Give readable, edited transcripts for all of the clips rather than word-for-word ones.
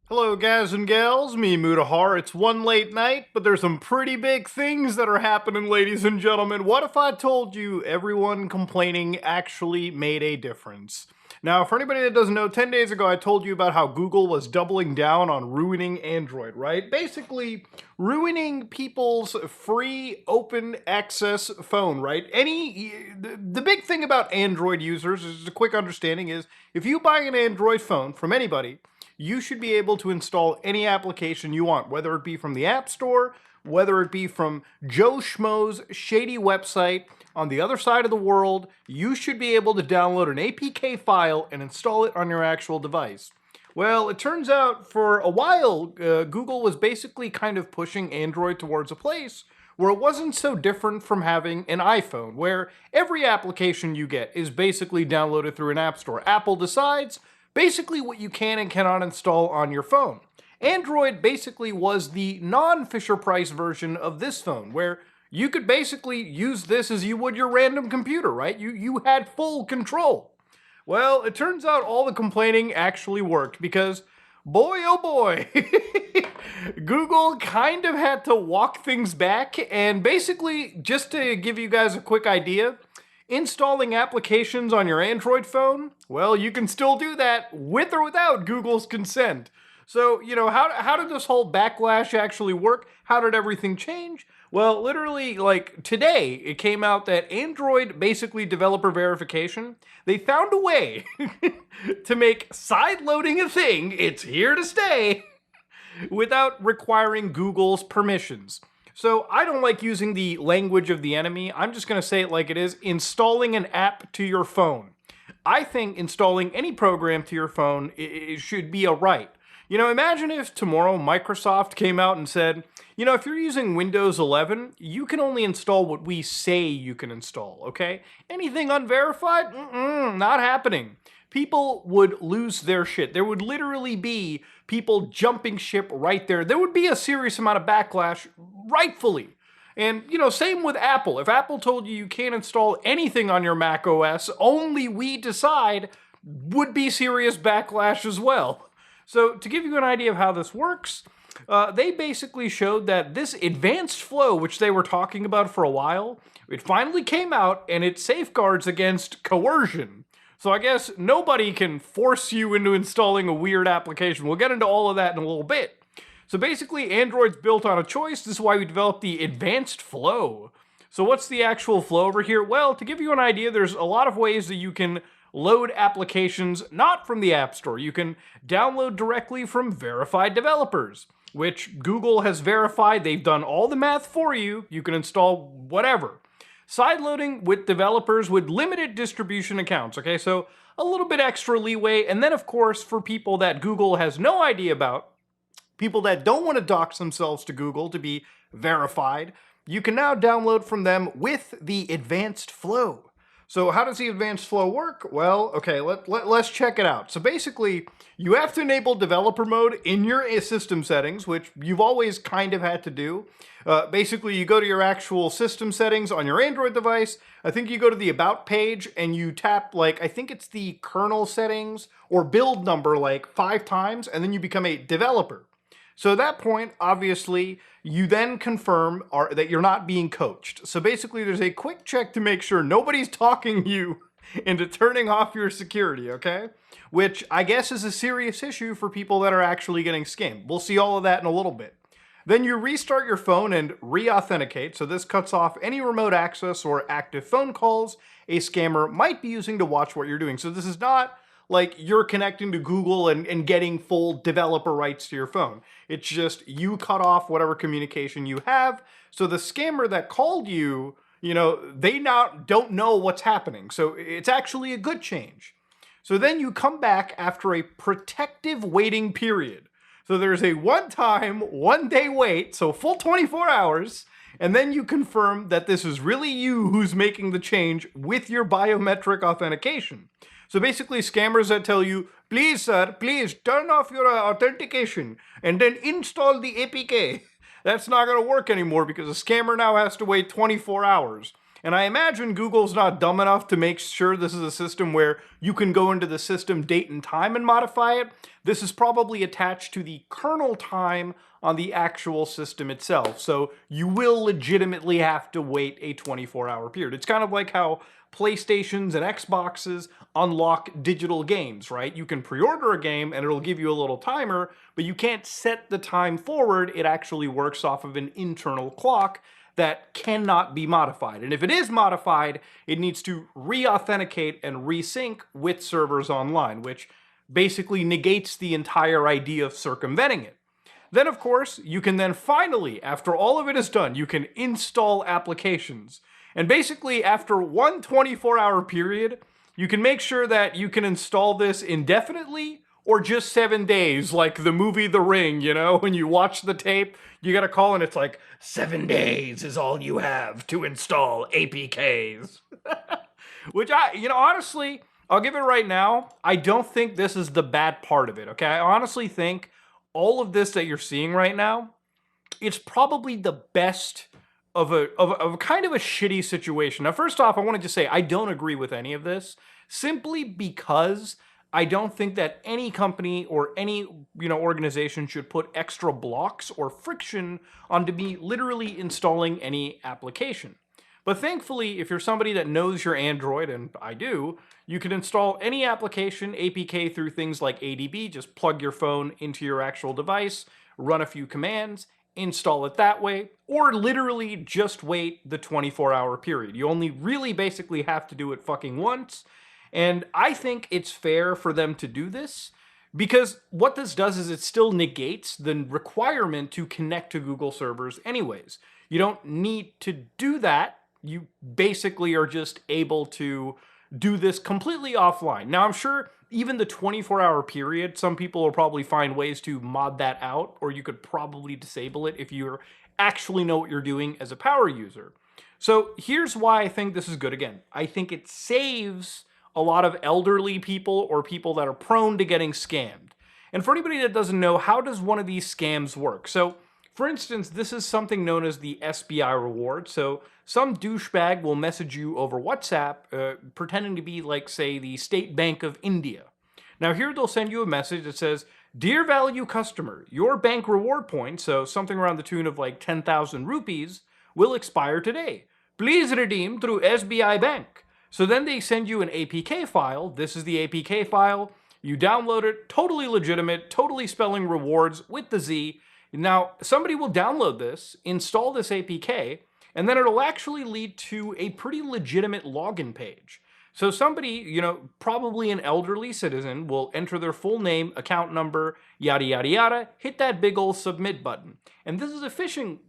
Hello, guys and gals. Me, Mutahar. It's one late night, but there's some pretty big things that are happening, ladies and gentlemen. What if I told you everyone complaining actually made a difference? Now, for anybody that doesn't know, 10 days ago I told you about how Google was doubling down on ruining Android, right? Basically, ruining people's free open access phone, right? The big thing about Android users, is a quick understanding, is if you buy an Android phone from anybody, you should be able to install any application you want, whether it be from the App Store, whether it be from Joe Schmo's shady website on the other side of the world. You should be able to download an APK file and install it on your actual device. Well, it turns out for a while, Google was basically kind of pushing Android towards a place where it wasn't so different from having an iPhone, where every application you get is basically downloaded through an app store. Apple decides basically what you can and cannot install on your phone. Android basically was the non-Fisher-Price version of this phone, where you could basically use this as you would your random computer, right? You had full control. Well, it turns out all the complaining actually worked because, boy oh boy, Google kind of had to walk things back. And basically, just to give you guys a quick idea, installing applications on your Android phone, well, you can still do that with or without Google's consent. So, how did this whole backlash actually work? How did everything change? Well, literally, like today, it came out that Android, basically developer verification, they found a way to make sideloading a thing. It's here to stay without requiring Google's permissions. So I don't like using the language of the enemy. I'm just going to say it like it is. Installing an app to your phone. I think installing any program to your phone it should be a right. Imagine if tomorrow Microsoft came out and said, if you're using Windows 11, you can only install what we say you can install, okay? Anything unverified? Not happening. People would lose their shit. There would literally be people jumping ship right there. There would be a serious amount of backlash, rightfully. And, same with Apple. If Apple told you can't install anything on your Mac OS, only we decide, would be serious backlash as well. So to give you an idea of how this works, they basically showed that this advanced flow, which they were talking about for a while, it finally came out and it safeguards against coercion. So I guess nobody can force you into installing a weird application. We'll get into all of that in a little bit. So basically, Android's built on a choice. This is why we developed the advanced flow. So what's the actual flow over here? Well, to give you an idea, there's a lot of ways that you can load applications not from the App Store. You can download directly from verified developers, which Google has verified. They've done all the math for you. You can install whatever. Sideloading with developers with limited distribution accounts, okay? So a little bit extra leeway. And then, of course, for people that Google has no idea about, people that don't want to dox themselves to Google to be verified, you can now download from them with the advanced flow. So how does the advanced flow work? Well, okay, let's check it out. So basically, you have to enable developer mode in your system settings, which you've always kind of had to do. Basically, you go to your actual system settings on your Android device. I think you go to the About page and you tap, I think it's the kernel settings or build number 5 times, and then you become a developer. So at that point, obviously, you then confirm that you're not being coached. So basically, there's a quick check to make sure nobody's talking you into turning off your security, okay? Which I guess is a serious issue for people that are actually getting scammed. We'll see all of that in a little bit. Then you restart your phone and re-authenticate. So this cuts off any remote access or active phone calls a scammer might be using to watch what you're doing. So this is not like you're connecting to Google and getting full developer rights to your phone. It's just you cut off whatever communication you have. So the scammer that called you, they now don't know what's happening. So it's actually a good change. So then you come back after a protective waiting period. So there's a one-time, one-day wait, so full 24 hours, and then you confirm that this is really you who's making the change with your biometric authentication. So basically, scammers that tell you, please, sir, please turn off your authentication and then install the APK. That's not going to work anymore because a scammer now has to wait 24 hours. And I imagine Google's not dumb enough to make sure this is a system where you can go into the system date and time and modify it. This is probably attached to the kernel time on the actual system itself. So you will legitimately have to wait a 24-hour period. It's kind of like how PlayStations and Xboxes unlock digital games, right? You can pre-order a game and it'll give you a little timer, but you can't set the time forward. It actually works off of an internal clock that cannot be modified. And if it is modified, it needs to re-authenticate and resync with servers online, which basically negates the entire idea of circumventing it. Then, of course, you can then finally, after all of it is done, you can install applications. And basically, after one 24-hour period, you can make sure that you can install this indefinitely or just 7 days, like the movie The Ring, you know? When you watch the tape, you get a call and it's like, 7 days is all you have to install APKs. Which honestly, I'll give it right now, I don't think this is the bad part of it, okay? I honestly think all of this that you're seeing right now, it's probably the best of a kind of a shitty situation. Now, first off, I wanted to say I don't agree with any of this, simply because I don't think that any company or any organization should put extra blocks or friction onto me literally installing any application. But thankfully, if you're somebody that knows your Android, and I do, you can install any application, APK, through things like ADB. Just plug your phone into your actual device, run a few commands, install it that way, or literally just wait the 24-hour period. You only really basically have to do it fucking once. And I think it's fair for them to do this, because what this does is it still negates the requirement to connect to Google servers anyways. You don't need to do that. You basically are just able to do this completely offline. Now, I'm sure even the 24-hour period, some people will probably find ways to mod that out, or you could probably disable it if you actually know what you're doing as a power user. So here's why I think this is good. Again, I think it saves a lot of elderly people or people that are prone to getting scammed. And for anybody that doesn't know, how does one of these scams work? So, for instance, this is something known as the SBI reward. So some douchebag will message you over WhatsApp pretending to be, like, say, the State Bank of India. Now here they'll send you a message that says, "Dear value customer, your bank reward points," so something around the tune of like 10,000 rupees, "will expire today. Please redeem through SBI Bank." So then they send you an APK file. This is the APK file. You download it, totally legitimate, totally spelling rewards with the Z. Now, somebody will download this, install this APK, and then it'll actually lead to a pretty legitimate login page. So somebody, probably an elderly citizen, will enter their full name, account number, yada, yada, yada, hit that big old submit button. And this is a phishing,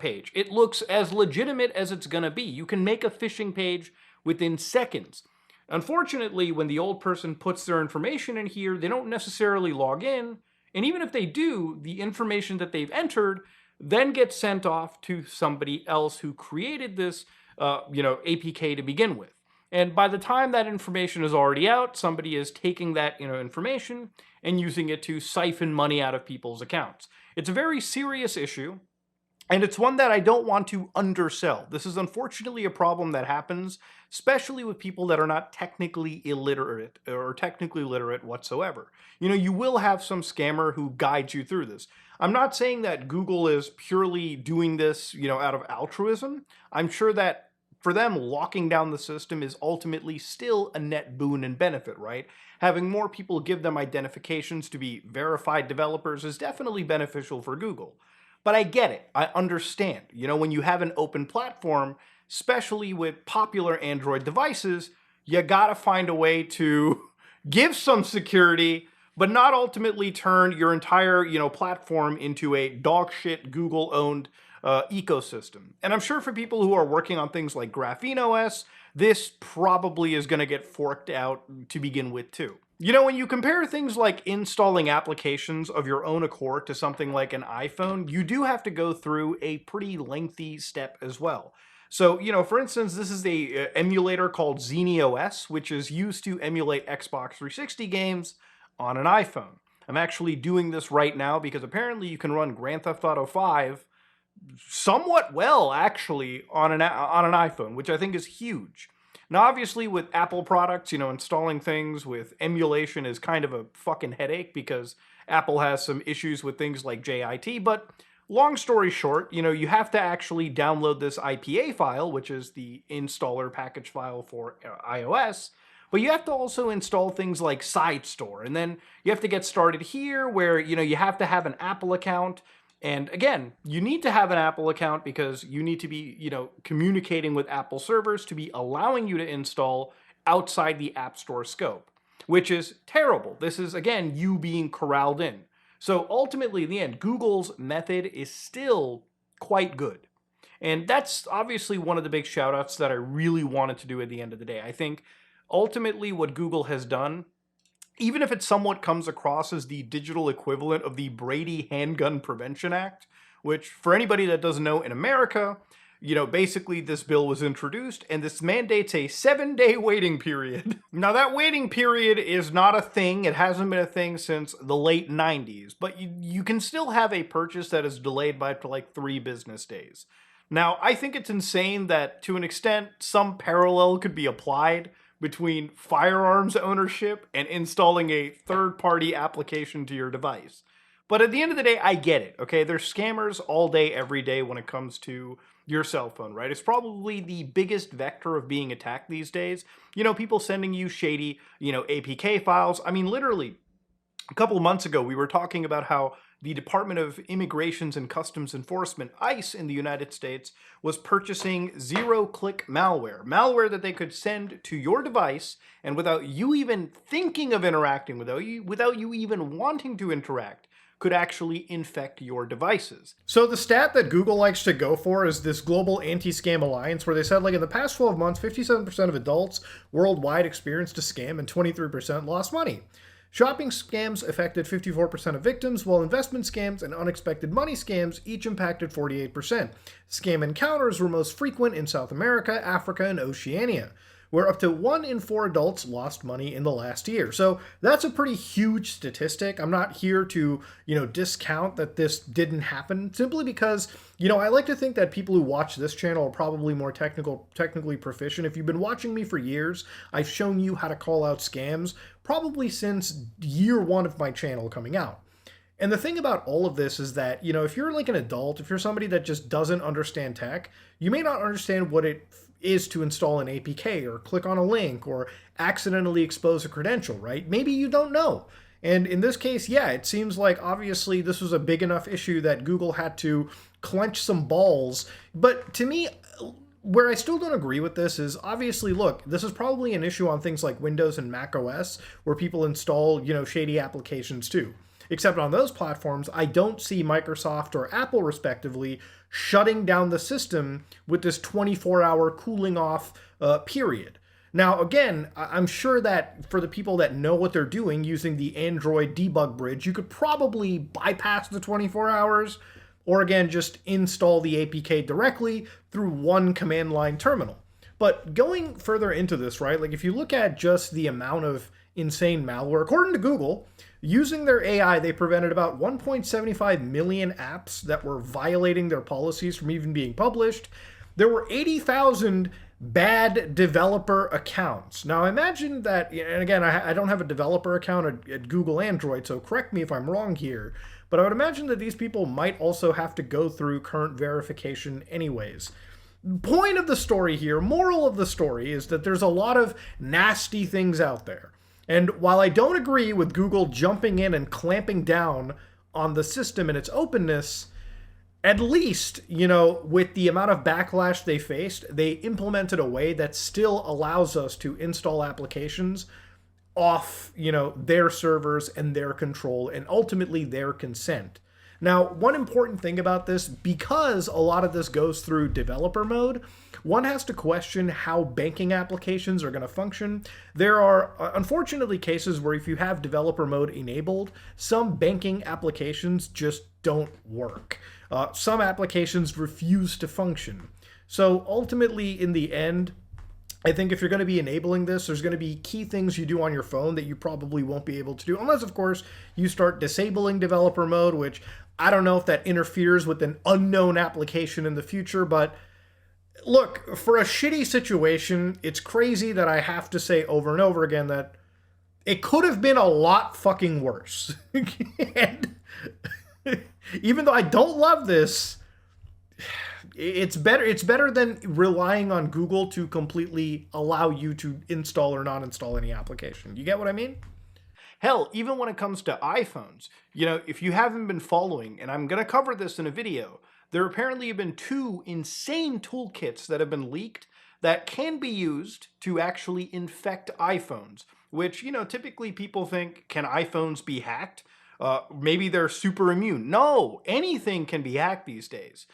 page. It looks as legitimate as it's gonna be. You can make a phishing page within seconds. Unfortunately, when the old person puts their information in here, they don't necessarily log in. And even if they do, the information that they've entered then gets sent off to somebody else who created this, APK to begin with. And by the time that information is already out, somebody is taking that, information and using it to siphon money out of people's accounts. It's a very serious issue. And it's one that I don't want to undersell. This is unfortunately a problem that happens, especially with people that are not technically illiterate or technically literate whatsoever. You will have some scammer who guides you through this. I'm not saying that Google is purely doing this, out of altruism. I'm sure that for them, locking down the system is ultimately still a net boon and benefit, right? Having more people give them identifications to be verified developers is definitely beneficial for Google. But I get it. I understand. When you have an open platform, especially with popular Android devices, you gotta find a way to give some security, but not ultimately turn your entire, platform into a dogshit Google-owned ecosystem. And I'm sure for people who are working on things like Graphene OS, this probably is gonna get forked out to begin with too. When you compare things like installing applications of your own accord to something like an iPhone, you do have to go through a pretty lengthy step as well. So, for instance, this is a emulator called ZeneOS, which is used to emulate Xbox 360 games on an iPhone. I'm actually doing this right now because apparently you can run Grand Theft Auto 5 somewhat well, actually, on an iPhone, which I think is huge. Now, obviously, with Apple products, installing things with emulation is kind of a fucking headache because Apple has some issues with things like JIT. But long story short, you have to actually download this IPA file, which is the installer package file for iOS. But you have to also install things like SideStore. And then you have to get started here where, you have to have an Apple account. And again, you need to have an Apple account because you need to be, communicating with Apple servers to be allowing you to install outside the App Store scope, which is terrible. This is, again, you being corralled in. So ultimately, in the end, Google's method is still quite good. And that's obviously one of the big shout outs that I really wanted to do at the end of the day. I think ultimately what Google has done, even if it somewhat comes across as the digital equivalent of the Brady Handgun Prevention Act, which for anybody that doesn't know, in America, basically this bill was introduced and this mandates a 7-day waiting period. Now that waiting period is not a thing. It hasn't been a thing since the late 90s, but you can still have a purchase that is delayed by up to like 3 business days. Now, I think it's insane that to an extent, some parallel could be applied between firearms ownership and installing a third-party application to your device. But at the end of the day, I get it, okay? There's scammers all day, every day when it comes to your cell phone, right? It's probably the biggest vector of being attacked these days. People sending you shady, APK files. I mean, literally, a couple of months ago, we were talking about how the Department of Immigrations and Customs Enforcement, ICE in the United States, was purchasing zero-click malware that they could send to your device, and without you even thinking of interacting with you, without you even wanting to interact, could actually infect your devices. So the stat that Google likes to go for is this global anti-scam alliance, where they said, like, in the past 12 months, 57% of adults worldwide experienced a scam and 23% lost money. Shopping scams affected 54% of victims, while investment scams and unexpected money scams each impacted 48%. Scam encounters were most frequent in South America, Africa, and Oceania, where up to 1 in 4 adults lost money in the last year. So that's a pretty huge statistic. I'm not here to, discount that this didn't happen, simply because, I like to think that people who watch this channel are probably more technically proficient. If you've been watching me for years, I've shown you how to call out scams, probably since year 1 of my channel coming out. And the thing about all of this is that, if you're like an adult, if you're somebody that just doesn't understand tech, you may not understand what it is to install an APK or click on a link or accidentally expose a credential, right? Maybe you don't know. And in this case, yeah, it seems like obviously this was a big enough issue that Google had to clench some balls. But to me, where I still don't agree with this is, obviously, look, this is probably an issue on things like Windows and Mac OS, where people install, shady applications too. Except on those platforms, I don't see Microsoft or Apple, respectively, shutting down the system with this 24-hour cooling off period. Now, again, I'm sure that for the people that know what they're doing using the Android debug bridge, you could probably bypass the 24 hours, or again, just install the APK directly through one command line terminal. But going further into this, right, like if you look at just the amount of insane malware, according to Google, using their AI, they prevented about 1.75 million apps that were violating their policies from even being published. There were 80,000 bad developer accounts. Now, imagine that, and again, I don't have a developer account at Google Android, so correct me if I'm wrong here, but I would imagine that these people might also have to go through current verification anyways. Point of the story here, moral of the story, is that there's a lot of nasty things out there. And while I don't agree with Google jumping in and clamping down on the system and its openness, at least, with the amount of backlash they faced, they implemented a way that still allows us to install applications off, their servers and their control and ultimately their consent. Now, one important thing about this, because a lot of this goes through developer mode, one has to question how banking applications are going to function. There are, unfortunately, cases where if you have developer mode enabled, some banking applications just don't work. Some applications refuse to function. So ultimately, in the end, I think if you're going to be enabling this, there's going to be key things you do on your phone that you probably won't be able to do, unless, of course, you start disabling developer mode, which I don't know if that interferes with an unknown application in the future. But look, for a shitty situation, it's crazy that I have to say over and over again that it could have been a lot fucking worse. And even though I don't love this, it's better than relying on Google to completely allow you to install or not install any application. You get what I mean? Hell, even when it comes to iPhones, if you haven't been following, and I'm going to cover this in a video, there apparently have been 2 insane toolkits that have been leaked that can be used to actually infect iPhones, which, typically people think, can iPhones be hacked? Maybe they're super immune. No, anything can be hacked these days.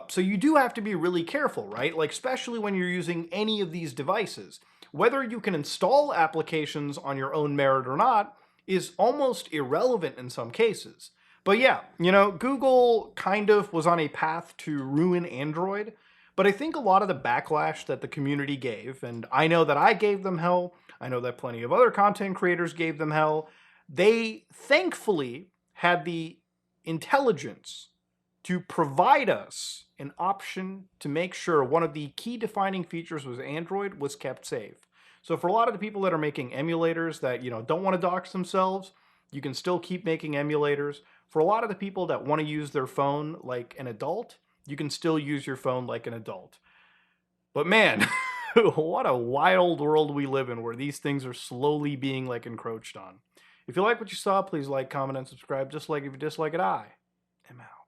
So you do have to be really careful, right? Like, especially when you're using any of these devices. Whether you can install applications on your own merit or not is almost irrelevant in some cases. But yeah, Google kind of was on a path to ruin Android, but I think a lot of the backlash that the community gave, and I know that I gave them hell, I know that plenty of other content creators gave them hell, they thankfully had the intelligence to provide us an option to make sure one of the key defining features was Android was kept safe. So for a lot of the people that are making emulators that, don't want to dox themselves, you can still keep making emulators. For a lot of the people that want to use their phone like an adult, you can still use your phone like an adult. But man, what a wild world we live in where these things are slowly being encroached on. If you like what you saw, please like, comment, and subscribe. Just like if you dislike it, I am out.